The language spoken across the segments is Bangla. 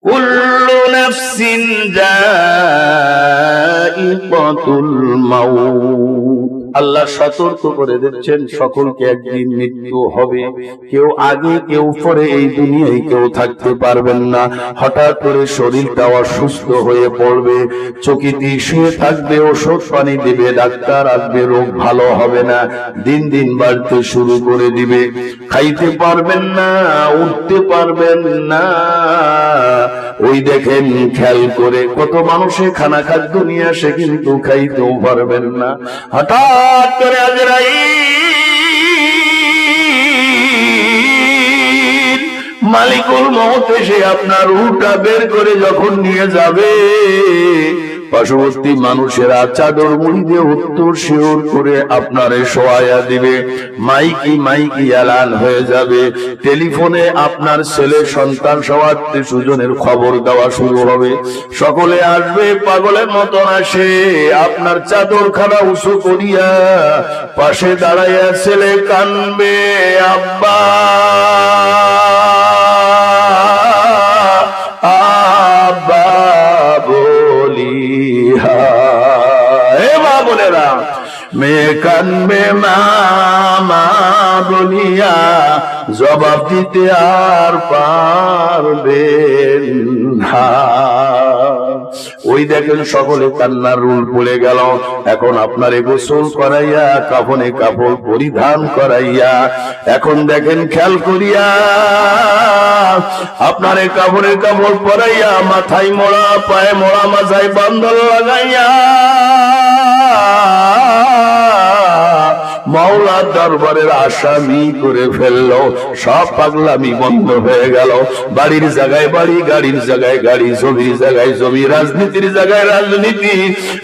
কুল্লু নাফসিন যায়িকাতুল মাউত। আল্লাহ সতর্ক করে দিচ্ছেন সকলকে একদিন মৃত্যু হবে। কেউ আগে কেউ পরে এই দুনিয়ায় কেউ থাকতে পারবেন না। হঠাৎ করে শরীরটা অসুস্থ হয়ে পড়বে, চকিতে শুয়ে থাকবে, ওষুধ পানি দিবে, ডাক্তার আসবে, রোগ ভালো হবে না, দিন দিন বাড়তে শুরু করে দিবে। খাইতে পারবেন না, উঠতে পারবেন না। ওই দেখেন খেয়াল করে কত মানুষে খানা খাদ্য নিয়ে আসে কিন্তু খাইতেও পারবেন না। হঠাৎ করে আজরাইল মালিকুল মউত এসে আপনার রূহটা বের করে যখন নিয়ে যাবে, পার্শ্ববর্তী মানুষেরা চাদর মুড়ি দিয়ে উত্তর শিওর করে আপনারে শোয়ায়া দিবে। মাইকি মাইকি এলান হয়ে যাবে, টেলিফোনে আপনার ছেলে সন্তান সহ আত্মীয় স্বজনের খবর দেওয়া শুরু হবে। সকলে আসবে, পাগলের মতন আসে, আপনার চাদর খানা উঁচু করিয়া পাশে দাঁড়াইয়া ছেলে কানবে, আব্বা আব্বা বলিহা। এ মা বোনেরা, মেয়ে কানবে মা বলিয়া, জবাব দিতে আর পারবেন না। ওই দেখেন সকলে কান্নার রুল পড়ে গেল। এখন আপনারে গোসল করাইয়া, কাফনে কাপড় পরিধান করাইয়া, এখন দেখেন খেয়াল করিয়া আপনারে কাপড়ের কাপড় পরাইয়া, মাথায় মোড়া, পায়ে মোড়া, মাথায় বান্ধল লাগাইয়া মাওলার দরবারের আসামি করে ফেললো। সব পাগলামি বন্ধ হয়ে গেল। বাড়ির জায়গায় বাড়ি, গাড়ির জায়গায় গাড়ি, জমির জায়গায় জমি, রাজনীতির জায়গায় রাজনীতি।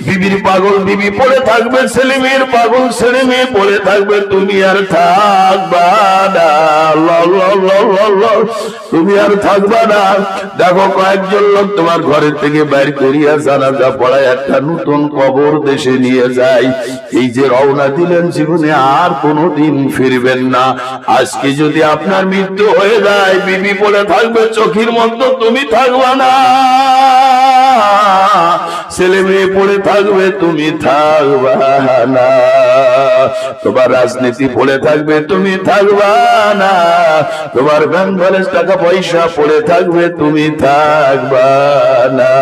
বিবির পাগল বিবি পড়ে থাকবে, ছেলে মেয়ের পাগল ছেলে মেয়ে পড়ে থাকবে। তুমি আর থাকবা না, তুমি আর থাকবা না। দেখো কয়েকজন লোক তোমার ঘরের থেকে বাইর করিয়া জানাজা পড়ায় একটা নতুন কবর দেশে নিয়ে যায়। এই যে রওনা দিলেন, জীবনে আর কোনদিন ফিরবেন না। আজকে যদি আপনার মৃত্যু হয়ে যায়, বিবি পড়ে থাকবে চোখের মধ্যে, তুমি থাকবা না। ছেলে মেয়ে পড়ে থাকবে, তুমি থাকবা না। তোমার রাজনীতি পড়ে থাকবে, তুমি থাকবা না। তোমার ব্যাংক ব্যালেন্স টাকা পয়সা পড়ে থাকবে, তুমি থাকবা না।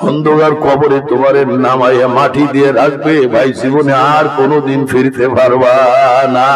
অন্ধকার কবরে তোমার নামাইয়া মাটি দিয়ে রাখবে। ভাই, জীবনে আর কোনোদিন ফিরতে পারবা না।